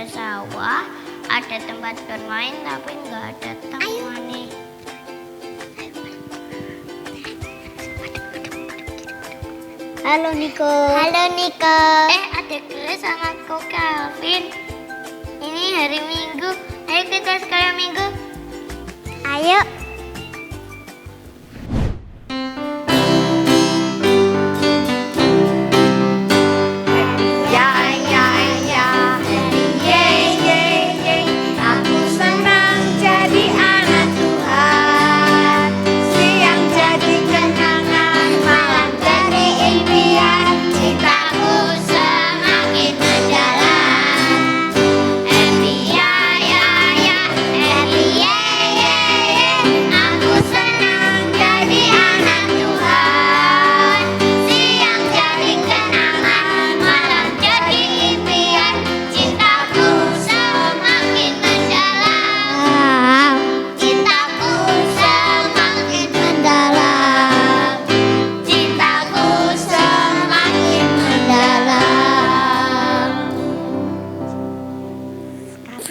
ada sawah, ada tempat bermain tapi nggak ada taman nih. Halo Niko. Halo Niko. Ada gue sama Ko Calvin. Ini hari Minggu. Ayo kita sekolah Minggu. Ayo.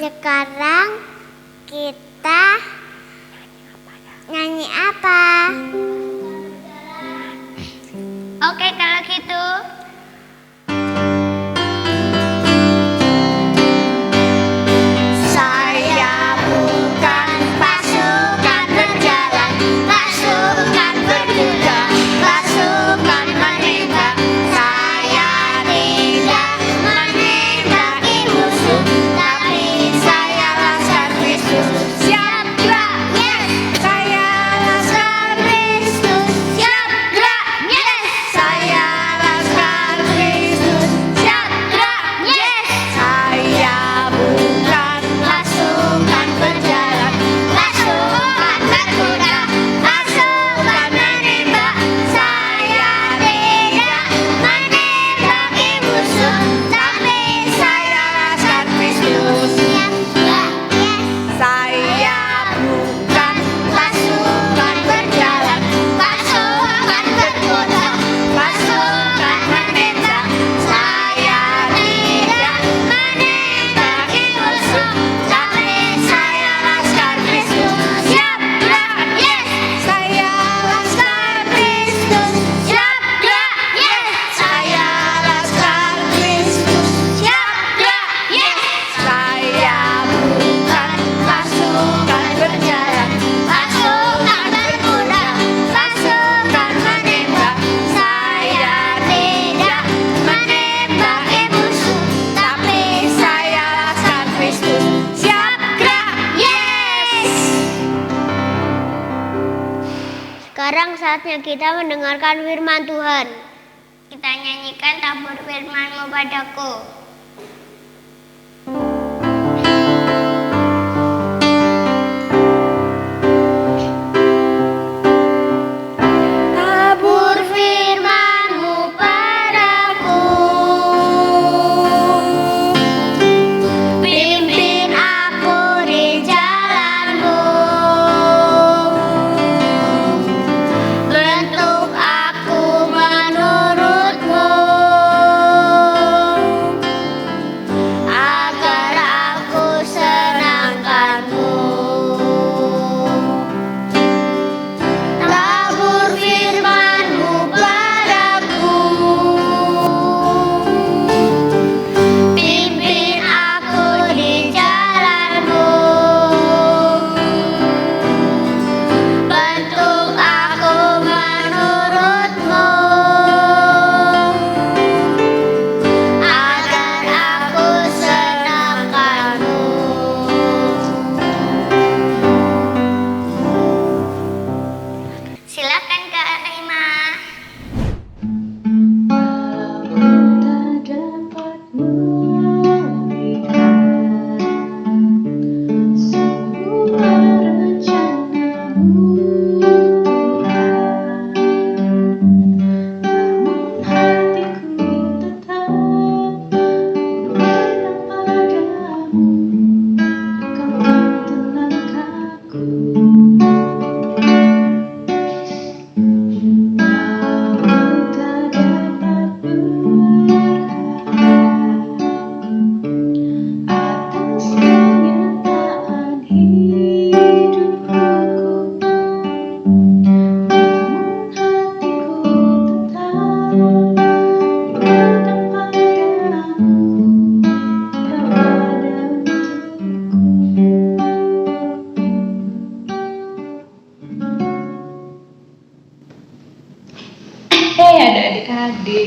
Sekarang kita nyanyi apa? Oke kalau gitu. Saya bukan pasukan berjalan, pasukan berkuda, pasukan menembak. Saya tidak menembaki musuh, tapi saya laskar Kristus. Siap gerak, yes. Saya laskar Kristus. Siap gerak, yes. Saya laskar Kristus. Siap gerak, yes. Saya bukan pasukan berjalan, pasukan berkuda, pasukan menembak. Saya tidak menembaki musuh, tapi saya laskar Kristus. Siap gerak, yes. Saya bukan pasukan berjalan, pasukan berkuda, pasukan menembak. Saya tidak menembaki musuh, tapi saya laskar Kristus. Siap gerak, yes. Saya laskar Kristus. Siap gerak, yes. Saya laskar Kristus. Siap gerak, yes. Saya bukan pasukan berjalan, pasukan berkuda, pasukan menembak. Saya tidak menembaki musuh, tapi saya laskar Kristus. Siap gerak, yes. Sekarang saatnya kita mendengarkan firman Tuhan. Kita nyanyikan tabur firman-Mu padaku. Tabur firman-Mu padaku, pimpin aku di jalan-Mu, bentuk aku menurut-Mu.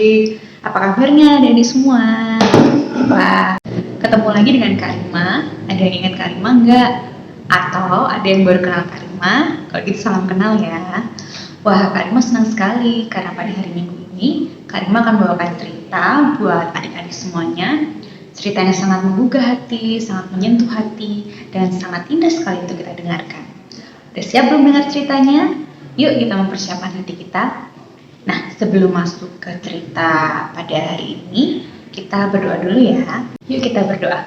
adik-adik. Apa kabarnya adik-adik semua? Wah, ketemu lagi dengan Kak Rima. Ada yang ingat Kak Rima nggak? Atau ada yang baru kenal Kak Rima? Kalau gitu salam kenal ya. Wah, Kak Rima senang sekali karena pada hari Minggu ini Kak Rima akan membawakan cerita buat adik-adik semuanya. Ceritanya sangat menggugah hati, sangat menyentuh hati, dan sangat indah sekali untuk kita dengarkan. Udah siap belum dengar ceritanya? Yuk kita mempersiapkan hati kita. Nah, sebelum masuk ke cerita pada hari ini, kita berdoa dulu ya. Yuk kita berdoa.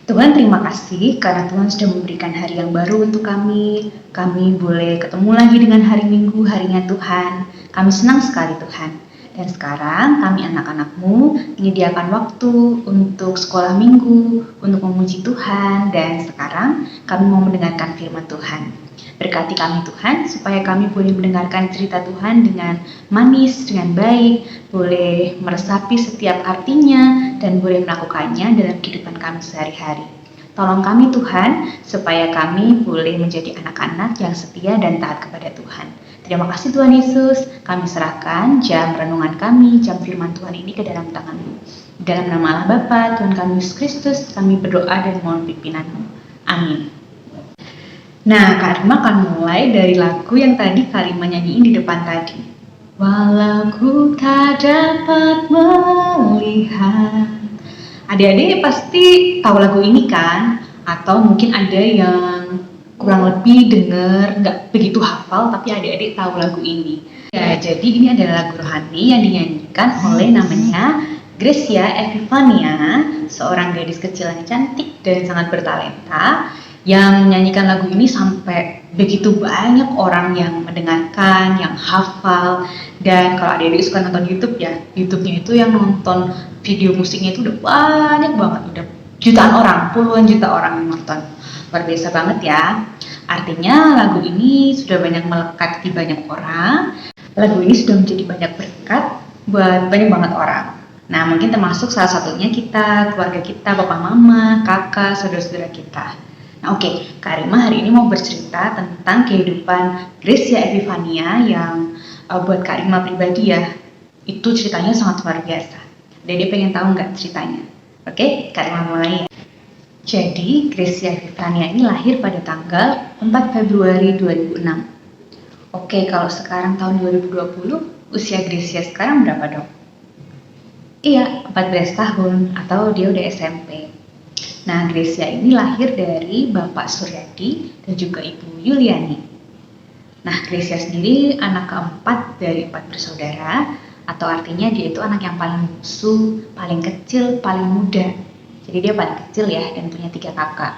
Tuhan, terima kasih karena Tuhan sudah memberikan hari yang baru untuk kami. Kami boleh ketemu lagi dengan hari Minggu, harinya Tuhan. Kami senang sekali Tuhan. Dan sekarang kami anak-anak-Mu menyediakan waktu untuk sekolah minggu, untuk memuji Tuhan. Dan sekarang kami mau mendengarkan firman Tuhan. Berkati kami Tuhan, supaya kami boleh mendengarkan cerita Tuhan dengan manis, dengan baik, boleh meresapi setiap artinya, dan boleh melakukannya dalam kehidupan kami sehari-hari. Tolong kami Tuhan, supaya kami boleh menjadi anak-anak yang setia dan taat kepada Tuhan. Terima kasih Tuhan Yesus, kami serahkan jam renungan kami, jam firman Tuhan ini ke dalam tangan-Mu. Dalam nama Allah Bapa, Tuhan kami Yesus Kristus, kami berdoa dan mohon pimpinan-Mu. Amin. Nah, Kak Rima akan mulai dari lagu yang tadi Kak Rima nyanyiin di depan tadi. Walau ku tak dapat melihat. Adik-adik pasti tahu lagu ini kan? Atau mungkin ada yang kurang lebih dengar, nggak begitu hafal, tapi adik-adik tahu lagu ini. Ya, jadi ini adalah lagu rohani yang dinyanyikan oleh namanya Gracia Epifania, seorang gadis kecil yang cantik dan sangat bertalenta, yang menyanyikan lagu ini sampai begitu banyak orang yang mendengarkan, yang hafal. Dan kalau adik-adik suka nonton YouTube ya, YouTube-nya itu yang nonton video musiknya itu udah banyak banget, udah jutaan orang, puluhan juta orang yang nonton. Luar biasa banget ya. Artinya lagu ini sudah banyak melekat di banyak orang. Lagu ini sudah menjadi banyak berkat buat banyak banget orang. Nah, mungkin termasuk salah satunya kita, keluarga kita, papa mama, kakak, saudara-saudara kita. Nah, oke, Kak Rima hari ini mau bercerita tentang kehidupan Gracia Epifania yang buat Kak Rima pribadi ya, itu ceritanya sangat luar biasa. Dede pengen tahu nggak ceritanya? Oke, Kak Rima mulai ya. Jadi, Gracia Epifania ini lahir pada tanggal 4 Februari 2006. Oke, kalau sekarang tahun 2020, usia Gracia sekarang berapa dong? Iya, 14 tahun atau dia udah SMP. Nah, Gracia ini lahir dari Bapak Suryadi dan juga Ibu Yuliani. Nah, Gracia sendiri anak keempat dari 4 bersaudara, atau artinya dia itu anak yang paling bungsu, paling kecil, paling muda. Jadi dia paling kecil ya, dan punya 3 kakak.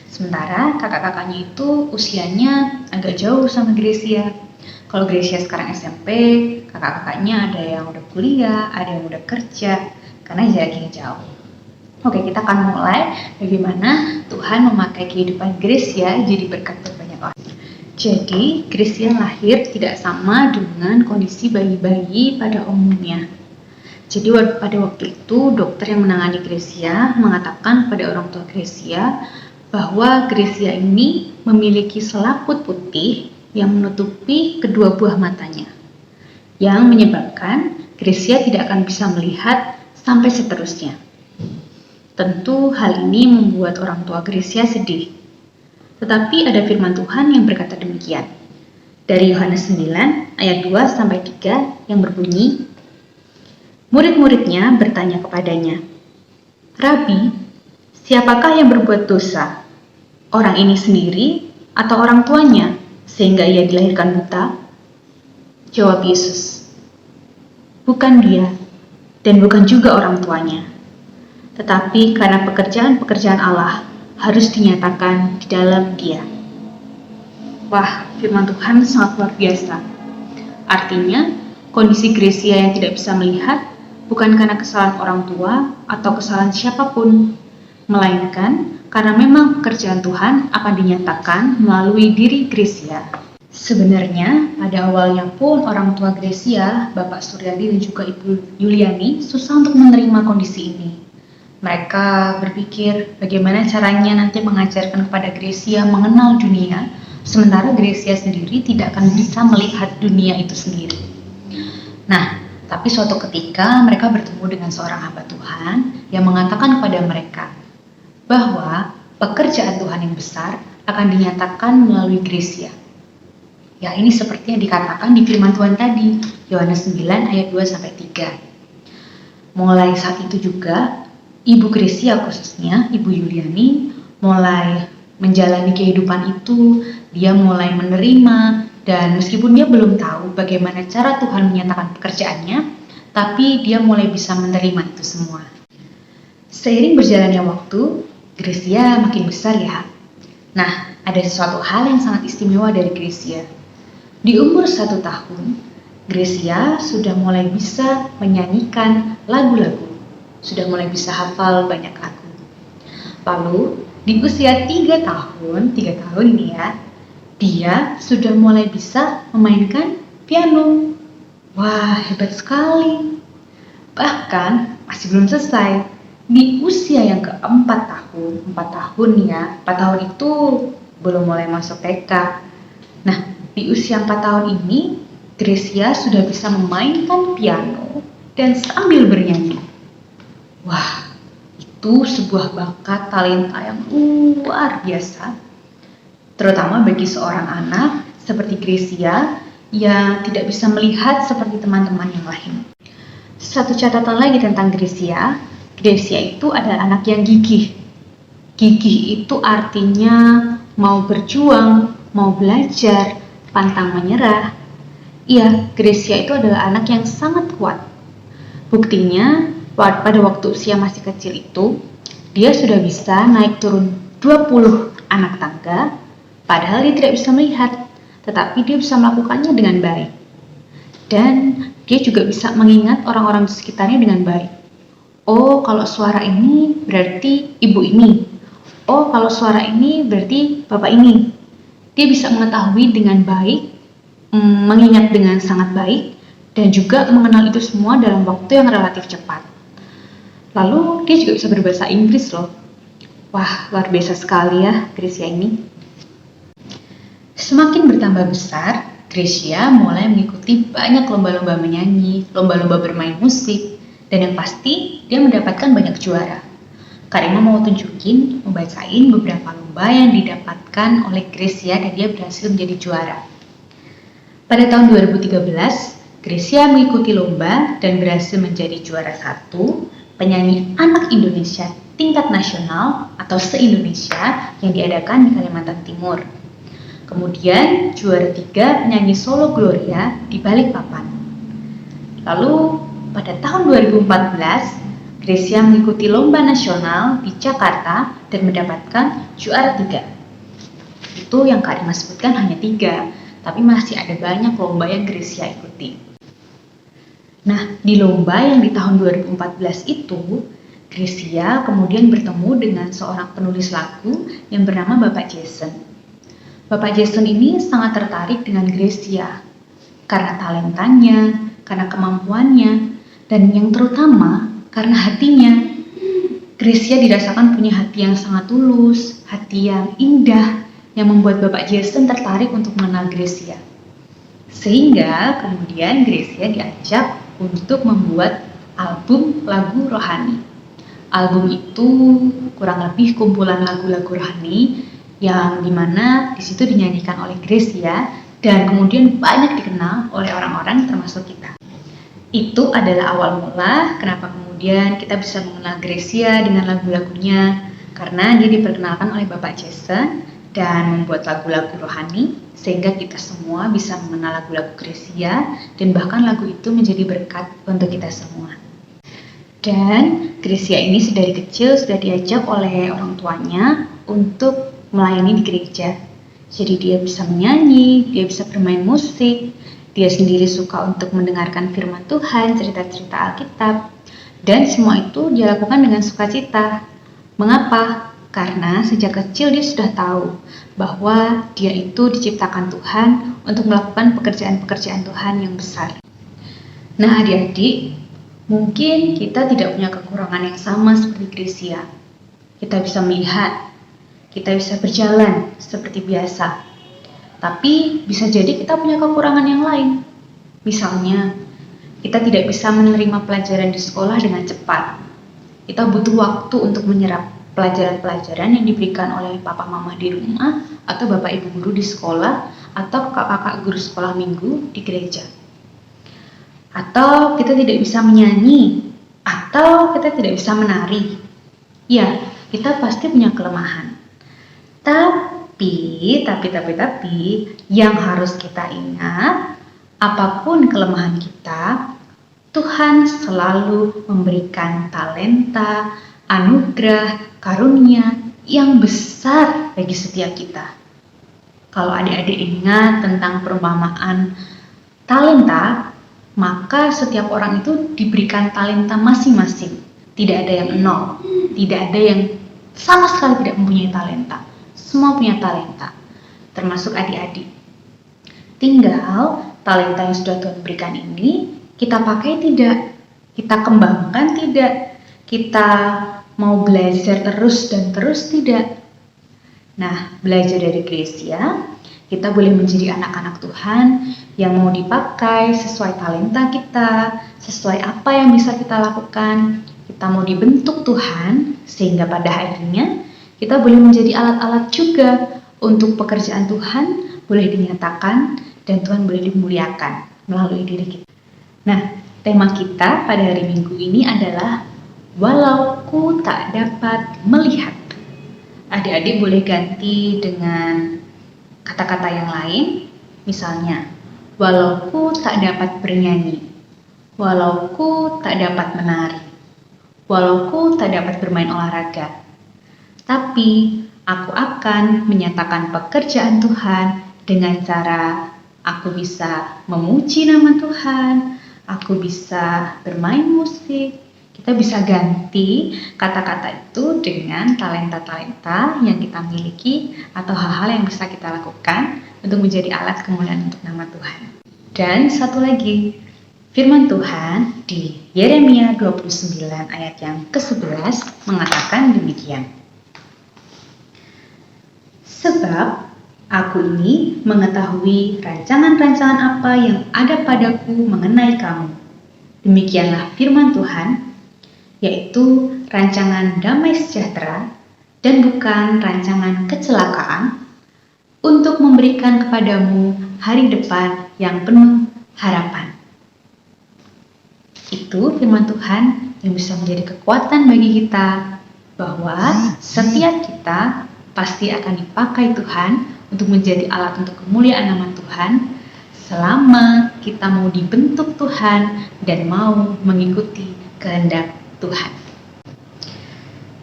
Sementara kakak-kakaknya itu usianya agak jauh sama Gracia. Kalau Gracia sekarang SMP, kakak-kakaknya ada yang udah kuliah, ada yang udah kerja, karena jaraknya jauh. Oke, kita akan mulai bagaimana Tuhan memakai kehidupan Gracia jadi berkat buat banyak orang. Jadi, Gracia lahir tidak sama dengan kondisi bayi-bayi pada umumnya. Jadi, pada waktu itu, dokter yang menangani Gracia mengatakan pada orang tua Gracia bahwa Gracia ini memiliki selaput putih yang menutupi kedua buah matanya, yang menyebabkan Gracia tidak akan bisa melihat sampai seterusnya. Tentu hal ini membuat orang tua Gracia sedih. Tetapi ada firman Tuhan yang berkata demikian. Dari Yohanes 9 ayat 2-3 yang berbunyi, murid-muridnya bertanya kepadanya, Rabi, siapakah yang berbuat dosa? Orang ini sendiri atau orang tuanya sehingga ia dilahirkan buta? Jawab Yesus, bukan dia dan bukan juga orang tuanya. Tetapi karena pekerjaan-pekerjaan Allah harus dinyatakan di dalam dia. Wah, firman Tuhan sangat luar biasa. Artinya, kondisi Gracia yang tidak bisa melihat bukan karena kesalahan orang tua atau kesalahan siapapun, melainkan karena memang pekerjaan Tuhan akan dinyatakan melalui diri Gracia. Sebenarnya, pada awalnya pun orang tua Gracia, Bapak Suryadi dan juga Ibu Yuliani, susah untuk menerima kondisi ini. Mereka berpikir bagaimana caranya nanti mengajarkan kepada Gracia mengenal dunia, sementara Gracia sendiri tidak akan bisa melihat dunia itu sendiri. Nah, Tapi suatu ketika mereka bertemu dengan seorang hamba Tuhan yang mengatakan kepada mereka bahwa pekerjaan Tuhan yang besar akan dinyatakan melalui Gracia. Ya, ini seperti yang dikatakan di firman Tuhan tadi, Yohanes 9 ayat 2-3. Mulai saat itu juga, Ibu Gracia khususnya, Ibu Yuliani, mulai menjalani kehidupan itu. Dia mulai menerima, dan meskipun dia belum tahu bagaimana cara Tuhan menyatakan pekerjaannya, tapi dia mulai bisa menerima itu semua. Seiring berjalannya waktu, Gracia makin besar ya. Nah, ada sesuatu hal yang sangat istimewa dari Gracia. Di umur 1 tahun, Gracia sudah mulai bisa menyanyikan lagu-lagu, sudah mulai bisa hafal banyak lagu. Lalu, di usia 3 tahun ini ya, dia sudah mulai bisa memainkan piano. Wah, hebat sekali. Bahkan, masih belum selesai. Di usia yang ke-4 tahun, 4 tahun ya, 4 tahun itu belum mulai masuk TK. Nah, di usia 4 tahun ini, Gracia sudah bisa memainkan piano dan sambil bernyanyi. Wah, itu sebuah bakat talenta yang luar biasa. Terutama bagi seorang anak seperti Gracia yang tidak bisa melihat seperti teman-teman yang lain. Satu catatan lagi tentang Gracia itu adalah anak yang gigih. Gigih itu artinya mau berjuang, mau belajar, pantang menyerah. Iya, Gracia itu adalah anak yang sangat kuat. Buktinya, pada waktu usia masih kecil itu, dia sudah bisa naik turun 20 anak tangga. Padahal dia tidak bisa melihat, tetapi dia bisa melakukannya dengan baik. Dan dia juga bisa mengingat orang-orang di sekitarnya dengan baik. Oh, kalau suara ini berarti ibu ini. Oh, kalau suara ini berarti bapak ini. Dia bisa mengetahui dengan baik, mengingat dengan sangat baik, dan juga mengenal itu semua dalam waktu yang relatif cepat. Lalu dia juga bisa berbahasa Inggris loh. Wah, luar biasa sekali ya Gracia ini. Semakin bertambah besar, Gracia mulai mengikuti banyak lomba-lomba menyanyi, lomba-lomba bermain musik, dan yang pasti dia mendapatkan banyak juara. Karima mau tunjukin, membacain beberapa lomba yang didapatkan oleh Gracia dan dia berhasil menjadi juara. Pada tahun 2013, Gracia mengikuti lomba dan berhasil menjadi juara 1 penyanyi anak Indonesia tingkat nasional atau se-Indonesia yang diadakan di Kalimantan Timur. Kemudian juara 3 penyanyi solo Gloria di Balikpapan. Lalu pada tahun 2014, Gracia mengikuti lomba nasional di Jakarta dan mendapatkan juara 3. Itu yang Kak Rima sebutkan hanya 3, tapi masih ada banyak lomba yang Gracia ikuti. Nah, di lomba yang di tahun 2014 itu, Gracia kemudian bertemu dengan seorang penulis lagu yang bernama Bapak Jason. Bapak Jason ini sangat tertarik dengan Gracia karena talentanya, karena kemampuannya, dan yang terutama karena hatinya. Gracia dirasakan punya hati yang sangat tulus, hati yang indah, yang membuat Bapak Jason tertarik untuk mengenal Gracia. Sehingga kemudian Gracia diajak untuk membuat album lagu rohani. Album itu kurang lebih kumpulan lagu-lagu rohani yang dimana disitu dinyanyikan oleh Gracia dan kemudian banyak dikenal oleh orang-orang termasuk kita. Itu adalah awal mula kenapa kemudian kita bisa mengenal Gracia dengan lagu-lagunya, karena dia diperkenalkan oleh Bapak Jason dan membuat lagu-lagu rohani sehingga kita semua bisa mengenal lagu-lagu Gracia dan bahkan lagu itu menjadi berkat untuk kita semua. Dan Gracia ini dari kecil sudah diajak oleh orang tuanya untuk melayani di gereja. Jadi dia bisa menyanyi, dia bisa bermain musik, dia sendiri suka untuk mendengarkan firman Tuhan, cerita-cerita Alkitab, dan semua itu dia lakukan dengan sukacita. Mengapa? Karena sejak kecil dia sudah tahu bahwa dia itu diciptakan Tuhan untuk melakukan pekerjaan-pekerjaan Tuhan yang besar. Nah adik-adik, mungkin kita tidak punya kekurangan yang sama seperti Gracia. Kita bisa melihat, kita bisa berjalan seperti biasa. Tapi bisa jadi kita punya kekurangan yang lain. Misalnya, kita tidak bisa menerima pelajaran di sekolah dengan cepat. Kita butuh waktu untuk menyerap pelajaran-pelajaran yang diberikan oleh papa mama di rumah, atau bapak ibu guru di sekolah, atau kakak-kakak guru sekolah minggu di gereja. Atau kita tidak bisa menyanyi, atau kita tidak bisa menari. Ya, kita pasti punya kelemahan. Tapi, yang harus kita ingat, apapun kelemahan kita, Tuhan selalu memberikan talenta, anugerah, karunia yang besar bagi setiap kita. Kalau adik-adik ingat tentang perumpamaan talenta, maka setiap orang itu diberikan talenta masing-masing. Tidak ada yang nol, tidak ada yang sama sekali tidak mempunyai talenta. Semua punya talenta, termasuk adik-adik. Tinggal talenta yang sudah Tuhan berikan ini kita pakai tidak, kita kembangkan tidak, kita mau belajar terus dan terus tidak. Nah, belajar dari Gracia, kita boleh menjadi anak-anak Tuhan yang mau dipakai sesuai talenta kita, sesuai apa yang bisa kita lakukan. Kita mau dibentuk Tuhan, sehingga pada akhirnya kita boleh menjadi alat-alat juga untuk pekerjaan Tuhan boleh dinyatakan dan Tuhan boleh dimuliakan melalui diri kita. Nah, tema kita pada hari Minggu ini adalah walau ku tak dapat melihat. Adik-adik boleh ganti dengan kata-kata yang lain, misalnya walau ku tak dapat bernyanyi, walau ku tak dapat menari, walau ku tak dapat bermain olahraga, tapi aku akan menyatakan pekerjaan Tuhan dengan cara aku bisa memuji nama Tuhan, aku bisa bermain musik. Kita bisa ganti kata-kata itu dengan talenta-talenta yang kita miliki atau hal-hal yang bisa kita lakukan untuk menjadi alat kemuliaan untuk nama Tuhan. Dan satu lagi, firman Tuhan di Yeremia 29 ayat yang ke-11 mengatakan demikian. Sebab aku ini mengetahui rancangan-rancangan apa yang ada padaku mengenai kamu. Demikianlah firman Tuhan, yaitu rancangan damai sejahtera dan bukan rancangan kecelakaan, untuk memberikan kepadamu hari depan yang penuh harapan. Itu firman Tuhan yang bisa menjadi kekuatan bagi kita, bahwa setiap kita pasti akan dipakai Tuhan untuk menjadi alat untuk kemuliaan nama Tuhan, selama kita mau dibentuk Tuhan dan mau mengikuti kehendak Tuhan.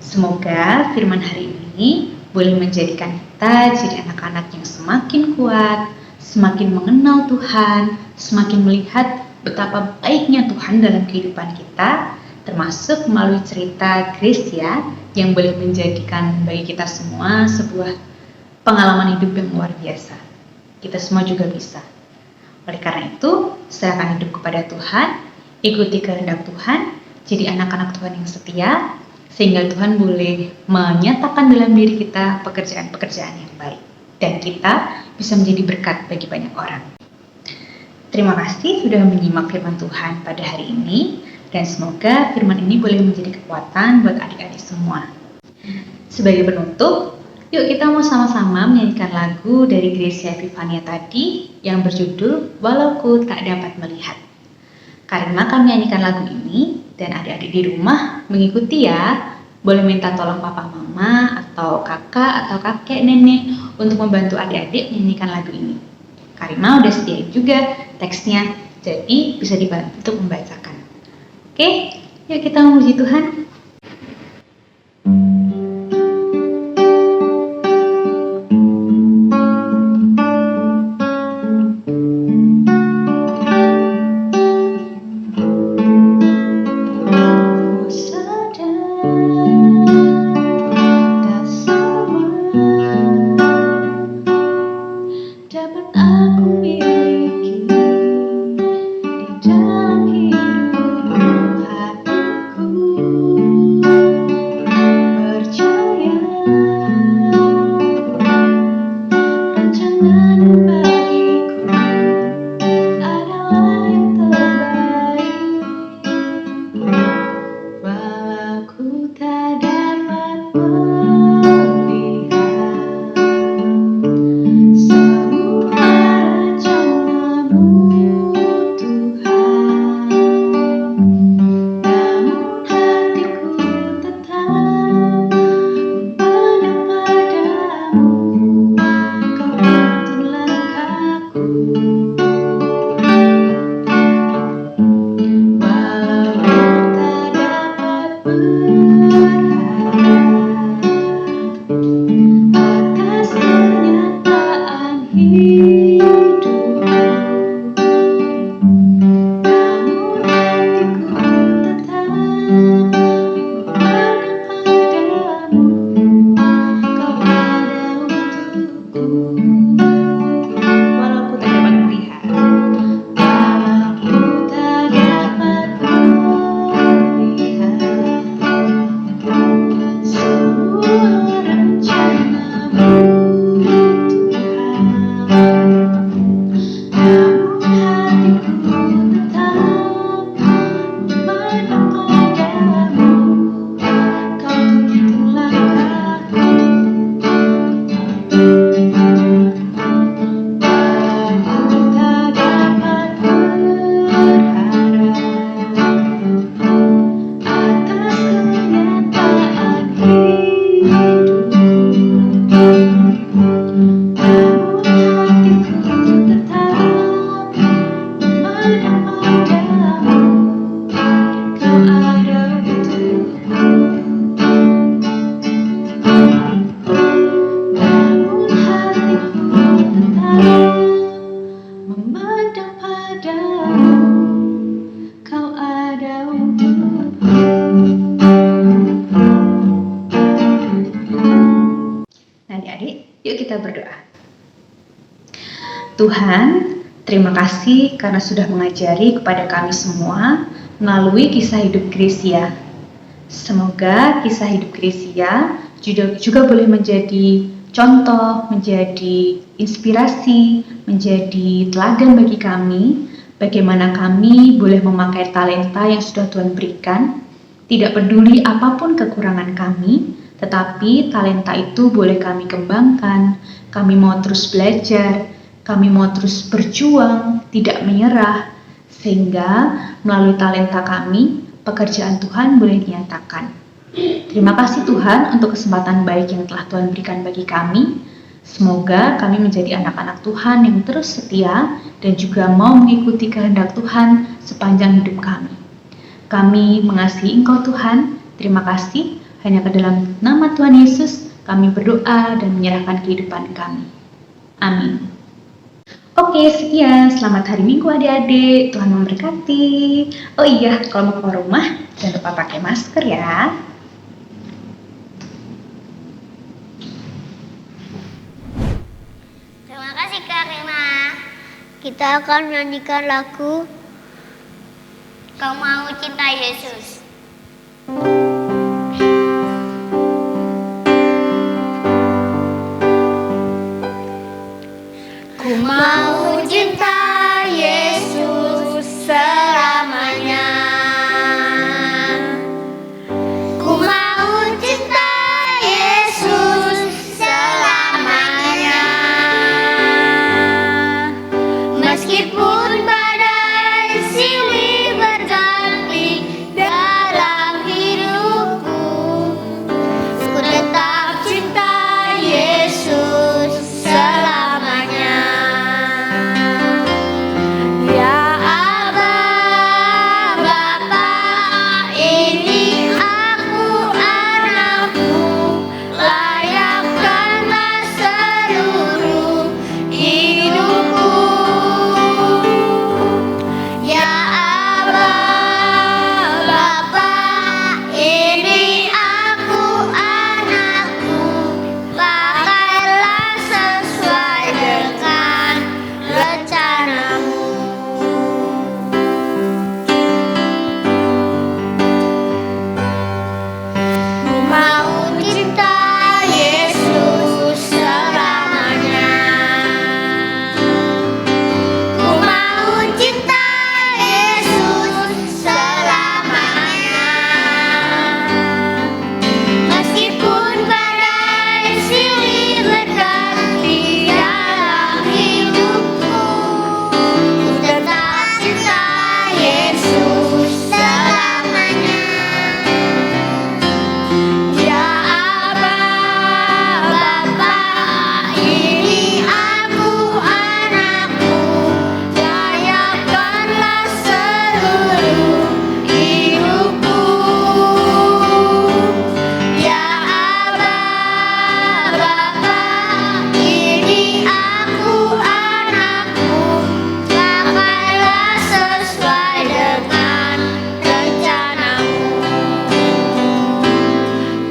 Semoga firman hari ini boleh menjadikan kita jadi anak-anak yang semakin kuat, semakin mengenal Tuhan, semakin melihat betapa baiknya Tuhan dalam kehidupan kita, termasuk melalui cerita Gracia yang boleh menjadikan bagi kita semua sebuah pengalaman hidup yang luar biasa. Kita semua juga bisa. Oleh karena itu, serahkan hidup kepada Tuhan, ikuti kehendak Tuhan, jadi anak-anak Tuhan yang setia, sehingga Tuhan boleh menyatakan dalam diri kita pekerjaan-pekerjaan yang baik, dan kita bisa menjadi berkat bagi banyak orang. Terima kasih sudah menyimak firman Tuhan pada hari ini, dan semoga firman ini boleh menjadi kekuatan buat adik-adik semua. Sebagai penutup, yuk kita mau sama-sama menyanyikan lagu dari Gracia Epifania tadi yang berjudul Walau Ku Tak Dapat Melihat. Karena kami menyanyikan lagu ini dan adik-adik di rumah mengikuti ya, boleh minta tolong papa mama atau kakak atau kakek nenek untuk membantu adik-adik menyanyikan lagu ini. Karima udah sediain juga teksnya, jadi bisa dibantu untuk membacakan. Oke, yuk kita memuji Tuhan. Dalam hidup hatiku jauh. Nah adik-adik, yuk kita berdoa. Tuhan, terima kasih karena sudah mengajari kepada kami semua melalui kisah hidup Gracia. Semoga kisah hidup Gracia juga boleh menjadi contoh, menjadi inspirasi, menjadi teladan bagi kami, bagaimana kami boleh memakai talenta yang sudah Tuhan berikan, tidak peduli apapun kekurangan kami, tetapi talenta itu boleh kami kembangkan, kami mau terus belajar, kami mau terus berjuang, tidak menyerah, sehingga melalui talenta kami, pekerjaan Tuhan boleh dinyatakan. Terima kasih Tuhan untuk kesempatan baik yang telah Tuhan berikan bagi kami. Semoga kami menjadi anak-anak Tuhan yang terus setia dan juga mau mengikuti kehendak Tuhan sepanjang hidup kami. Kami mengasihi Engkau Tuhan, terima kasih. Hanya ke dalam nama Tuhan Yesus kami berdoa dan menyerahkan kehidupan kami. Amin. Oke, sekian. Selamat hari Minggu adik-adik. Tuhan memberkati. Oh iya, kalau mau keluar rumah, jangan lupa pakai masker ya. Terima kasih Kak Rima. Kita akan menyanyikan lagu Kau mau cinta Yesus. Ku mau cinta Yesus selamanya. Ku mau cinta Yesus selamanya. Meskipun badai silih berganti dalam hidupku, ku tetap cinta Yesus selamanya. Ya Aba, Bapa, ini aku anakmu, layakkanlah seluruh hidupku. Ya Aba, Bapa, ini aku anakmu, pakailah sesuai dengan rencanamu. Ku mau cinta Yesus selamanya. Ku mau cinta Yesus selamanya. Meskipun badai silih berganti dalam hidupku, ku tetap cinta Yesus selamanya. Ya Aba, Bapa, ini aku anakmu, layakkanlah seluruh hidupku. Ya Aba, Bapa, ini aku anakmu, pakailah sesuai dengan rencanamu.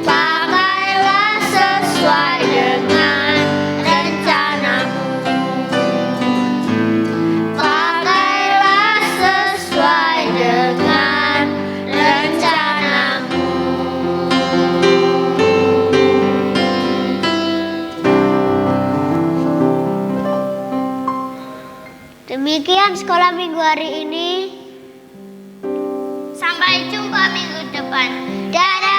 Pakailah sesuai dengan rencanamu. Pakailah sesuai dengan rencanamu. Demikian sekolah minggu hari ini. Sampai jumpa minggu depan. Dadah.